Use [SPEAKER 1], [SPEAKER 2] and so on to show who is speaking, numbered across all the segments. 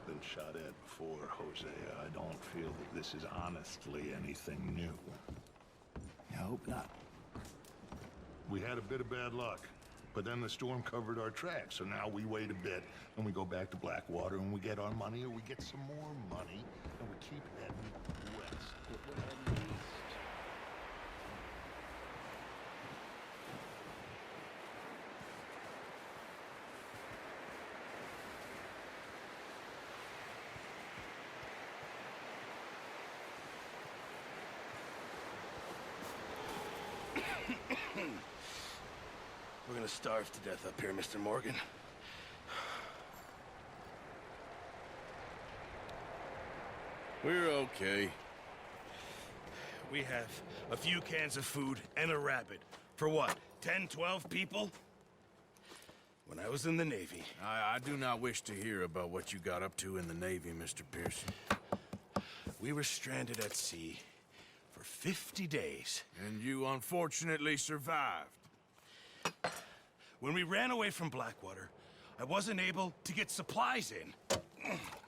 [SPEAKER 1] I've been shot at before, Hosea. I don't feel that this is honestly anything new.
[SPEAKER 2] I hope not.
[SPEAKER 1] We had a bit of bad luck, but then the storm covered our tracks, so now we wait a bit, and we go back to Blackwater, and we get our money, or we get some more money, and we keep heading west. But we're heading east.
[SPEAKER 3] We're gonna starve to death up here, Mr. Morgan.
[SPEAKER 4] We're okay.
[SPEAKER 3] We have a few cans of food and a rabbit. For what, 10, 12 people? When I was in the Navy...
[SPEAKER 4] I do not wish to hear about what you got up to in the Navy, Mr. Pearson.
[SPEAKER 3] We were stranded at sea for 50 days.
[SPEAKER 4] And you unfortunately survived.
[SPEAKER 3] When we ran away from Blackwater, I wasn't able to get supplies in.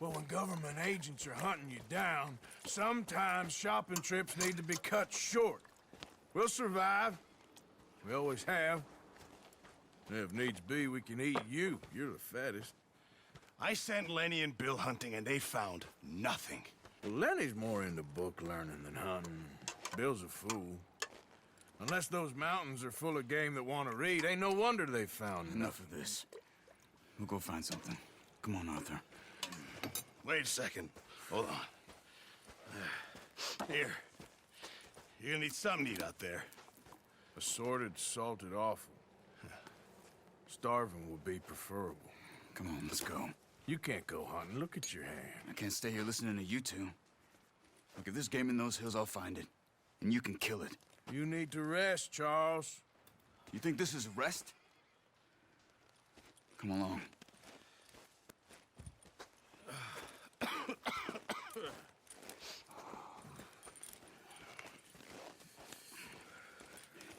[SPEAKER 4] Well, when government agents are hunting you down, sometimes shopping trips need to be cut short. We'll survive. We always have. And if needs be, we can eat you. You're the fattest.
[SPEAKER 3] I sent Lenny and Bill hunting, and they found nothing.
[SPEAKER 4] Well, Lenny's more into book learning than hunting. Bill's a fool. Unless those mountains are full of game that want to read, ain't no wonder they found
[SPEAKER 2] Enough of this. We'll go find something. Come on, Arthur.
[SPEAKER 3] Wait a second. Hold on. Here. You're gonna need something to eat out there.
[SPEAKER 4] Assorted, salted offal. Starving would be preferable.
[SPEAKER 2] Come on, let's go.
[SPEAKER 4] You can't go hunting. Look at your hand.
[SPEAKER 2] I can't stay here listening to you two. Look, if there's game in those hills, I'll find it. And you can kill it.
[SPEAKER 4] You need to rest, Charles.
[SPEAKER 2] You think this is rest? Come along.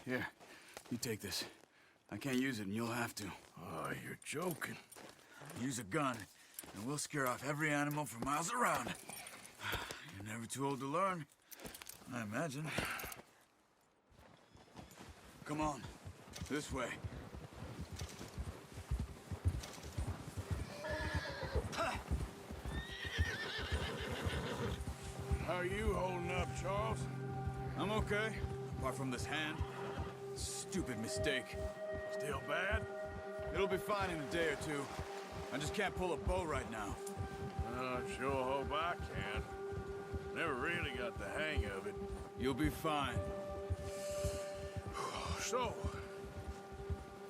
[SPEAKER 2] Here, you take this. I can't use it, and you'll have to.
[SPEAKER 4] Oh, you're joking.
[SPEAKER 2] Use a gun, and we'll scare off every animal for miles around. You're never too old to learn, I imagine. Come on, this way.
[SPEAKER 4] How are you holding up, Charles?
[SPEAKER 2] I'm okay, apart from this hand. Stupid mistake.
[SPEAKER 4] Still bad?
[SPEAKER 2] It'll be fine in a day or two. I just can't pull a bow right now.
[SPEAKER 4] I sure hope I can. Never really got the hang of it.
[SPEAKER 2] You'll be fine.
[SPEAKER 4] So,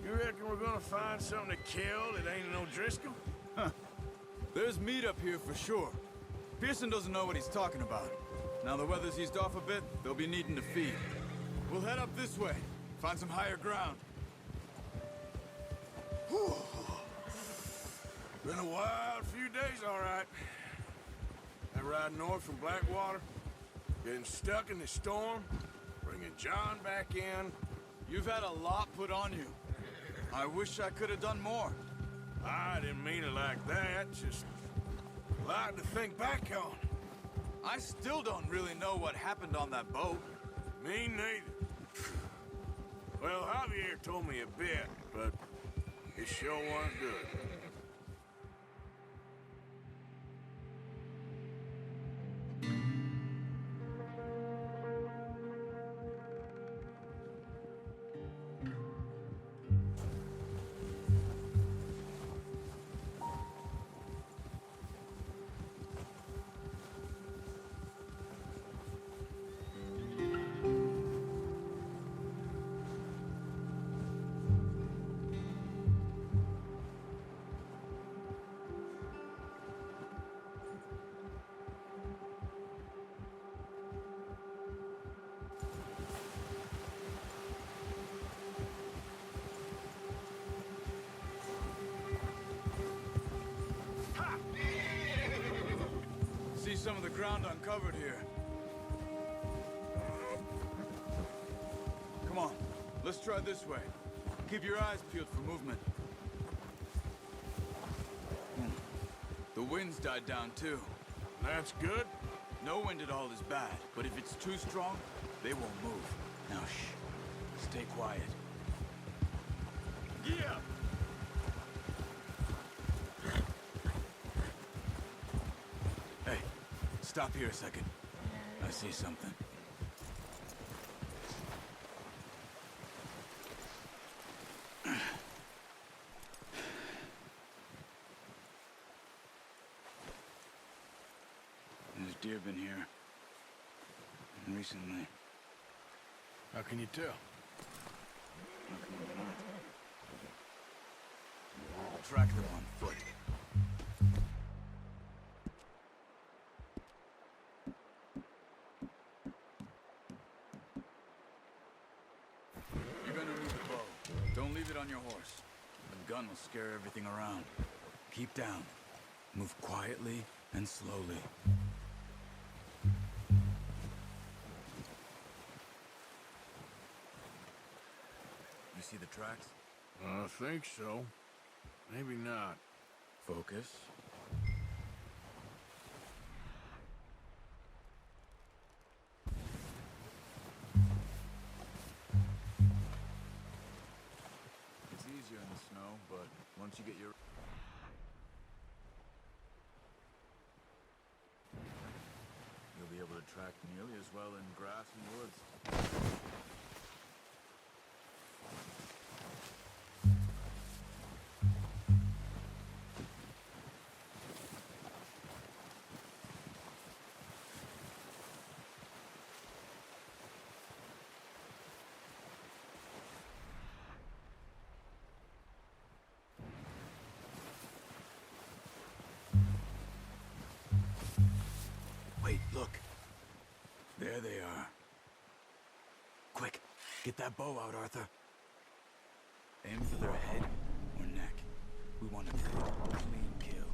[SPEAKER 4] you reckon we're gonna find something to kill that ain't no Driscoll?
[SPEAKER 2] Huh. There's meat up here for sure. Pearson doesn't know what he's talking about. Now the weather's eased off a bit, they'll be needing to feed. We'll head up this way, find some higher ground.
[SPEAKER 4] Whew. Been a wild few days, all right. That ride north from Blackwater, getting stuck in the storm, bringing John back in.
[SPEAKER 2] You've had a lot put on you. I wish I could have done more.
[SPEAKER 4] I didn't mean it like that, just a lot to think back on.
[SPEAKER 2] I still don't really know what happened on that boat.
[SPEAKER 4] Me neither. Well, Javier told me a bit, but it sure wasn't good.
[SPEAKER 2] See some of the ground uncovered here. Come on, let's try this way. Keep your eyes peeled for movement. The wind's died down too.
[SPEAKER 4] That's good.
[SPEAKER 2] No wind at all is bad, but if it's too strong, they won't move. Now shh. Stay quiet.
[SPEAKER 3] Yeah!
[SPEAKER 2] Hey, stop here a second. I see something. There's deer been here. Recently.
[SPEAKER 4] How can you tell?
[SPEAKER 2] Track them on foot. You're gonna need the bow. Don't leave it on your horse. A gun will scare everything around. Keep down. Move quietly and slowly. You see the tracks?
[SPEAKER 4] I think so. Maybe not.
[SPEAKER 2] Focus. It's easier in the snow, but once you get your... You'll be able to track nearly as well in grass and woods. Wait, look. There they are. Quick, get that bow out, Arthur. Aim for their head or neck. We want a good, clean kill.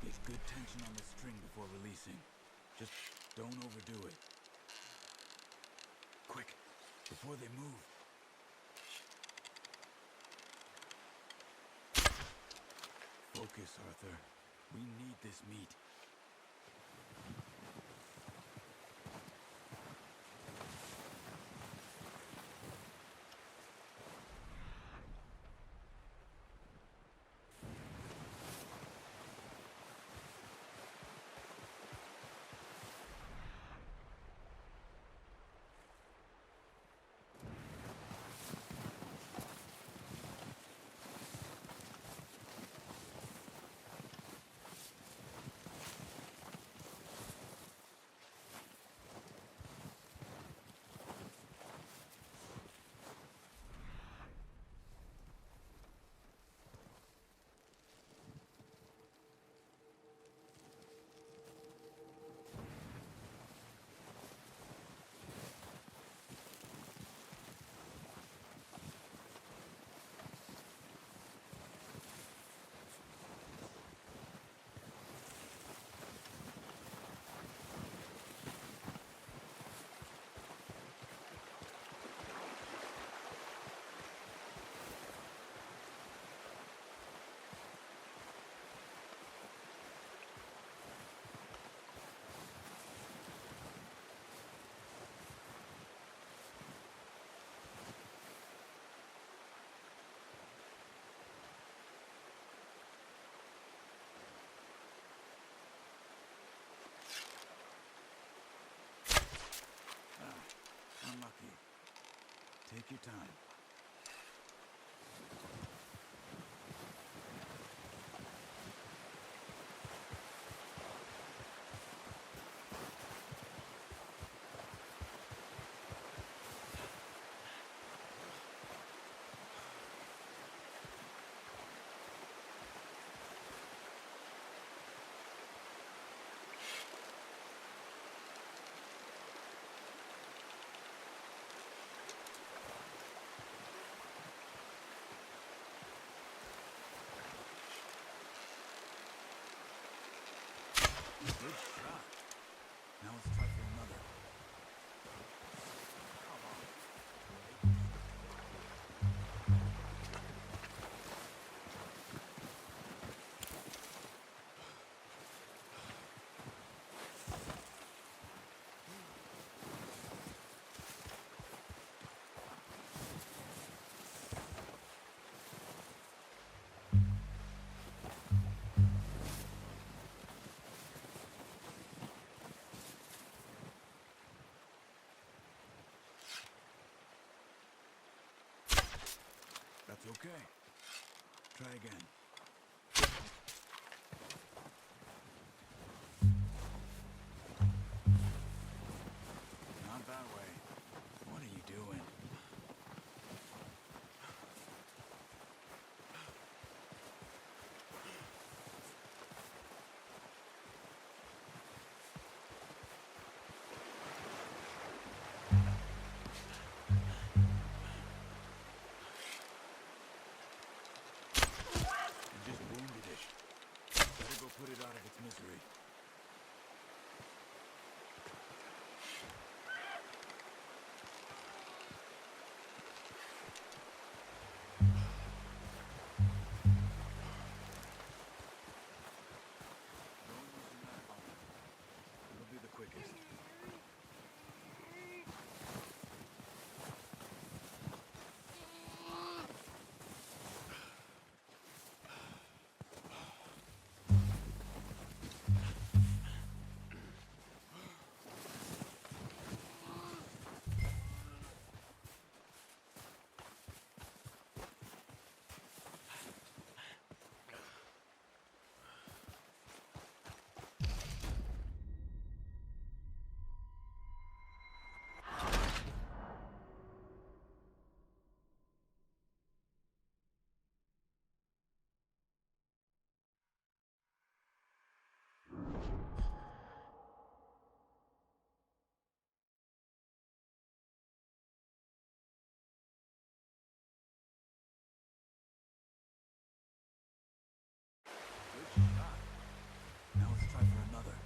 [SPEAKER 2] Get good tension on the string before releasing. Just don't overdo it. Quick, before they move. Focus, Arthur. We need this meat. Unlucky. Take your time. Good shot. Now let's try for another. Okay. Try again. Not that way. What are you doing? You just wounded it. Better go put it out of its misery. Don't use your knife on it. It'll be the quickest. Good shot. Now let's try for another.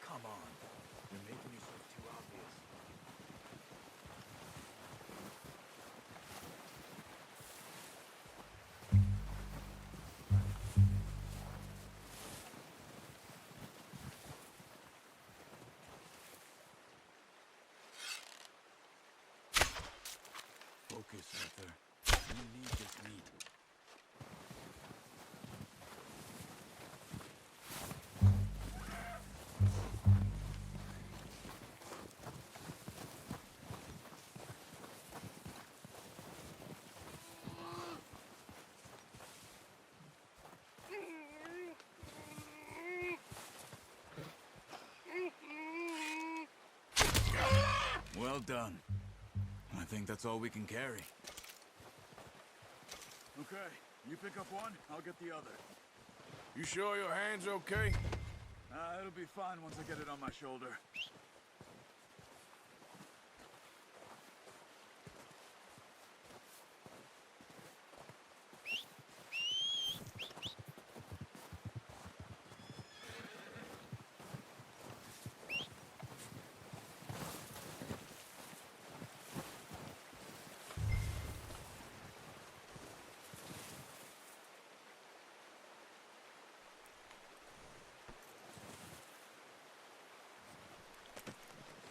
[SPEAKER 2] Come on. You're making yourself too obvious. Focus, Arthur. You need this meat. Well done. I think that's all we can carry. Okay, you pick up one, I'll get the other.
[SPEAKER 4] You sure your hand's okay?
[SPEAKER 2] It'll be fine once I get it on my shoulder.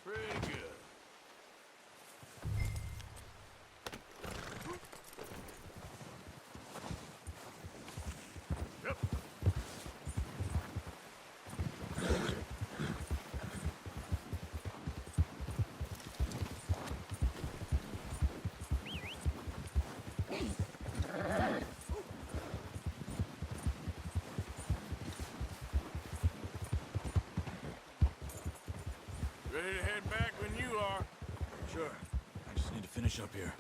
[SPEAKER 4] Pretty good. Yep. Ready to head back when you are.
[SPEAKER 2] Sure. I just need to finish up here.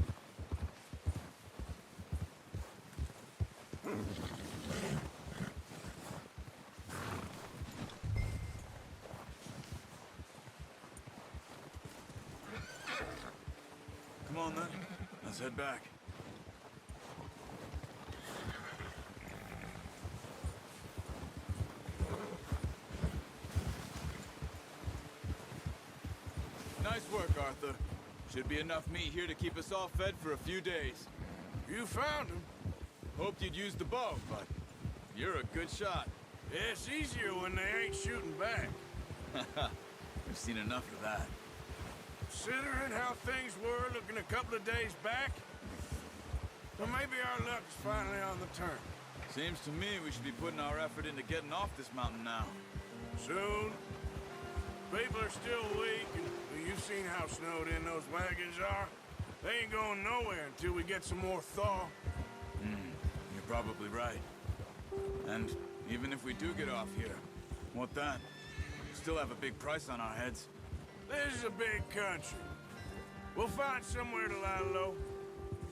[SPEAKER 2] Come on then. Let's head back. Nice work, Arthur. Should be enough meat here to keep us all fed for a few days.
[SPEAKER 4] You found him.
[SPEAKER 2] Hoped you'd use the bow, but you're a good shot.
[SPEAKER 4] Yeah, it's easier when they ain't shooting back.
[SPEAKER 2] We've seen enough of that.
[SPEAKER 4] Considering how things were looking a couple of days back, well, maybe our luck is finally on the turn.
[SPEAKER 2] Seems to me we should be putting our effort into getting off this mountain now.
[SPEAKER 4] Soon. People are still weak, and you've seen how snowed in those wagons are. They ain't going nowhere until we get some more thaw.
[SPEAKER 2] You're probably right. And even if we do get off here, what then? We still have a big price on our heads.
[SPEAKER 4] This is a big country. We'll find somewhere to lie low.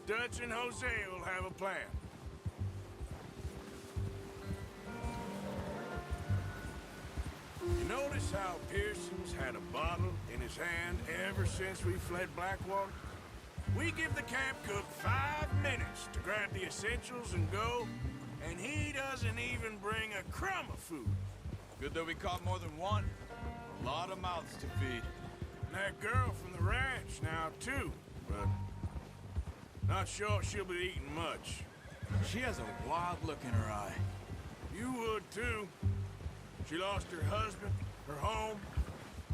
[SPEAKER 4] Dutch and Hosea will have a plan. You notice how Pearson's had a bottle in his hand ever since we fled Blackwater? We give the camp cook 5 minutes to grab the essentials and go, and he doesn't even bring a crumb of food.
[SPEAKER 2] Good that we caught more than one. A lot of mouths to feed.
[SPEAKER 4] And that girl from the ranch now, too, but not sure she'll be eating much.
[SPEAKER 2] She has a wild look in her eye.
[SPEAKER 4] You would, too. She lost her husband, her home,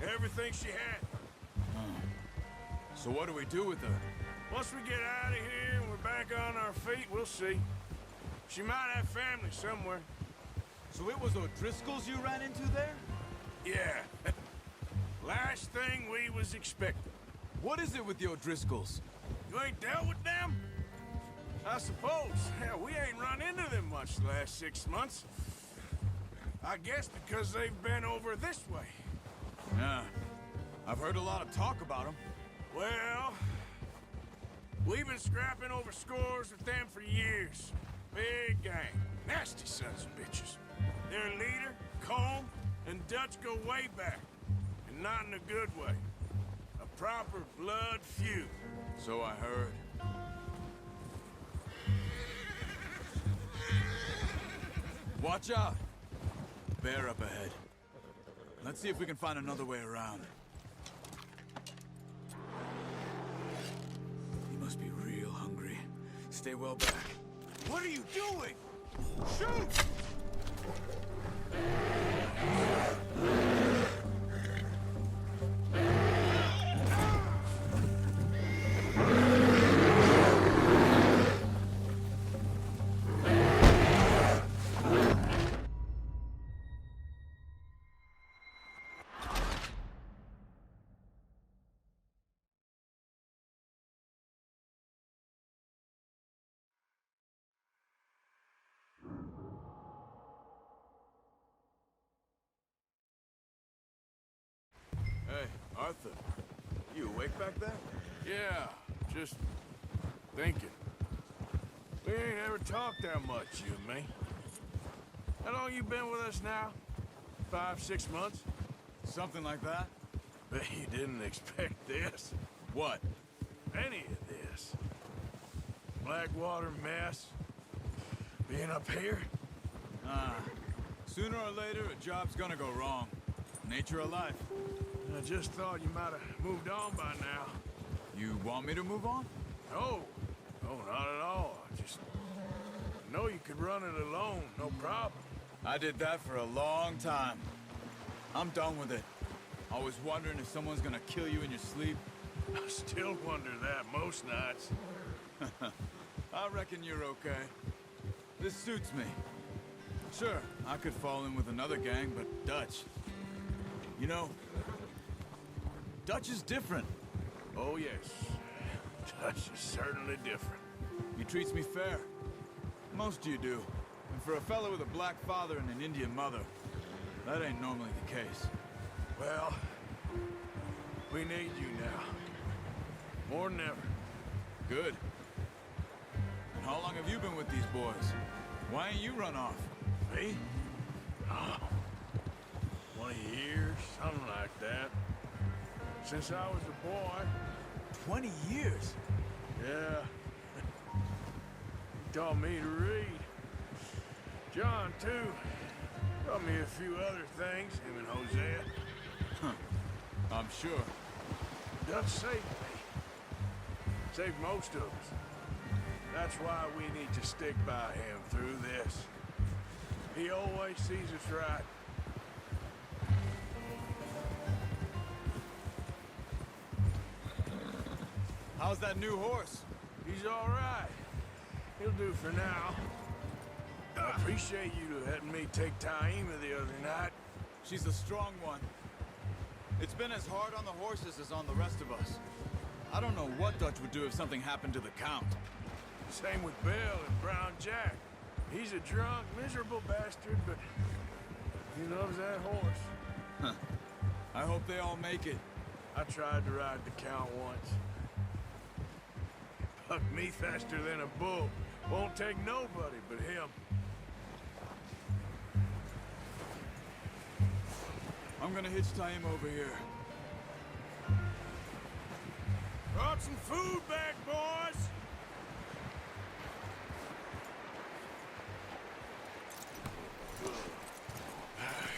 [SPEAKER 4] everything she had.
[SPEAKER 2] So what do we do with her?
[SPEAKER 4] Once we get out of here and we're back on our feet, we'll see. She might have family somewhere.
[SPEAKER 2] So it was O'Driscoll's you ran into there?
[SPEAKER 4] Yeah. Last thing we was expecting.
[SPEAKER 2] What is it with the O'Driscolls?
[SPEAKER 4] You ain't dealt with them? I suppose. Yeah, we ain't run into them much the last 6 months. I guess because they've been over this way.
[SPEAKER 2] Yeah. I've heard a lot of talk about them.
[SPEAKER 4] Well, we've been scrapping over scores with them for years. Big gang. Nasty sons of bitches. Their leader, Colm, and Dutch go way back. And not in a good way. A proper blood feud.
[SPEAKER 2] So I heard. Watch out! Bear up ahead. Let's see if we can find another way around. He must be real hungry. Stay well back.
[SPEAKER 4] What are you doing? Shoot!
[SPEAKER 2] Hey, Arthur. You awake back there?
[SPEAKER 4] Yeah, just thinking. We ain't ever talked that much, you and me. How long you been with us now? 5, 6 months?
[SPEAKER 2] Something like that?
[SPEAKER 4] Bet you didn't expect this.
[SPEAKER 2] What?
[SPEAKER 4] Any of this. Blackwater mess. Being up here?
[SPEAKER 2] Sooner or later, a job's gonna go wrong. Nature of life.
[SPEAKER 4] I just thought you might have moved on by now.
[SPEAKER 2] You want me to move on?
[SPEAKER 4] No. No, not at all. I just know you could run it alone, no problem.
[SPEAKER 2] I did that for a long time. I'm done with it. Always wondering if someone's gonna kill you in your sleep.
[SPEAKER 4] I still wonder that most nights.
[SPEAKER 2] I reckon you're okay. This suits me. Sure, I could fall in with another gang, but Dutch... You know, Dutch is different.
[SPEAKER 4] Oh, yes. Dutch is certainly different.
[SPEAKER 2] He treats me fair. Most of you do. And for a fellow with a black father and an Indian mother, that ain't normally the case.
[SPEAKER 4] Well, we need you now. More than ever.
[SPEAKER 2] Good. And how long have you been with these boys? Why ain't you run off?
[SPEAKER 4] Me? Oh, 20 years, something like that. Since I was a boy.
[SPEAKER 2] 20 years?
[SPEAKER 4] Yeah. He taught me to read. John, too. Taught me a few other things, him and Hosea.
[SPEAKER 2] I'm sure.
[SPEAKER 4] Dutch saved me. Saved most of us. That's why we need to stick by him through this. He always sees us right.
[SPEAKER 2] How's that new horse?
[SPEAKER 4] He's all right. He'll do for now. I appreciate you letting me take Taima the other night.
[SPEAKER 2] She's a strong one. It's been as hard on the horses as on the rest of us. I don't know what Dutch would do if something happened to the Count.
[SPEAKER 4] Same with Bill and Brown Jack. He's a drunk, miserable bastard, but he loves that horse.
[SPEAKER 2] I hope they all make it.
[SPEAKER 4] I tried to ride the Count once. Bucked me faster than a bull. Won't take nobody but him.
[SPEAKER 2] I'm gonna hitch Taim over here.
[SPEAKER 4] Brought some food back, boys!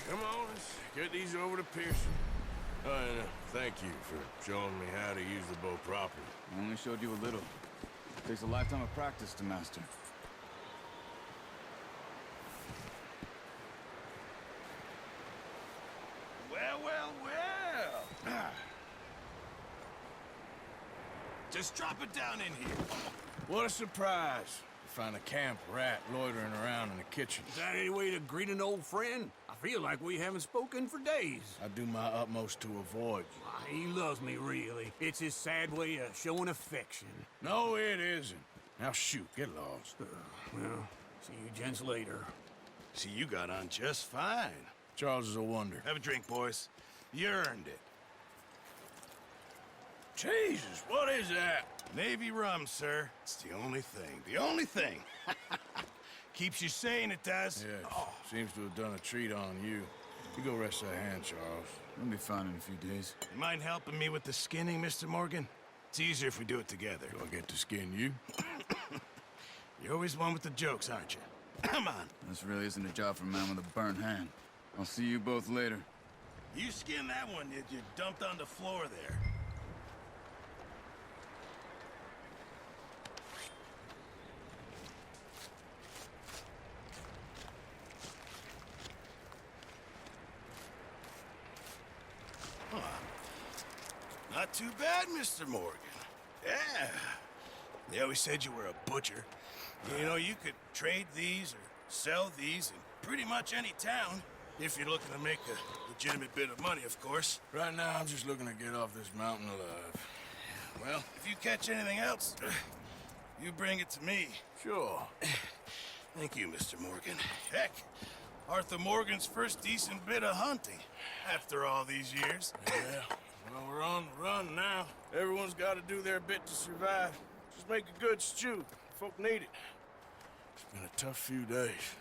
[SPEAKER 4] Come on, let's get these over to Pearson. And thank you for showing me how to use the bow properly.
[SPEAKER 2] I only showed you a little. Takes a lifetime of practice to master.
[SPEAKER 3] Well, well, well. Just drop it down in here.
[SPEAKER 4] What a surprise. Find a camp rat loitering around in the kitchen.
[SPEAKER 5] Is that any way to greet an old friend? I feel like we haven't spoken for days.
[SPEAKER 4] I do my utmost to avoid you.
[SPEAKER 5] Why, he loves me, really. It's his sad way of showing affection.
[SPEAKER 4] No, it isn't. Now shoot, get lost.
[SPEAKER 5] Well, see you gents later.
[SPEAKER 3] See, you got on just fine.
[SPEAKER 4] Charles is a wonder.
[SPEAKER 3] Have a drink, boys. You earned it.
[SPEAKER 4] Jesus, what is that?
[SPEAKER 3] Navy rum, sir. It's the only thing. The only thing. Keeps you sane, it does.
[SPEAKER 4] Yes, seems to have done a treat on you. You go rest that hand, Charles.
[SPEAKER 2] We'll be fine in a few days.
[SPEAKER 3] You mind helping me with the skinning, Mr. Morgan? It's easier if we do it together.
[SPEAKER 4] Do I get to skin you?
[SPEAKER 3] You're always one with the jokes, aren't you? Come on.
[SPEAKER 2] This really isn't a job for a man with a burnt hand. I'll see you both later.
[SPEAKER 3] You skinned that one that you dumped on the floor there. Not too bad, Mr. Morgan. Yeah. They always said you were a butcher. You know, you could trade these or sell these in pretty much any town. If you're looking to make a legitimate bit of money, of course.
[SPEAKER 4] Right now, I'm just looking to get off this mountain alive.
[SPEAKER 3] Well, if you catch anything else, you bring it to me.
[SPEAKER 4] Sure.
[SPEAKER 3] Thank you, Mr. Morgan. Heck, Arthur Morgan's first decent bit of hunting after all these years.
[SPEAKER 4] Yeah. Well, we're on the run now. Everyone's got to do their bit to survive. Just make a good stew. Folk need it. It's been a tough few days.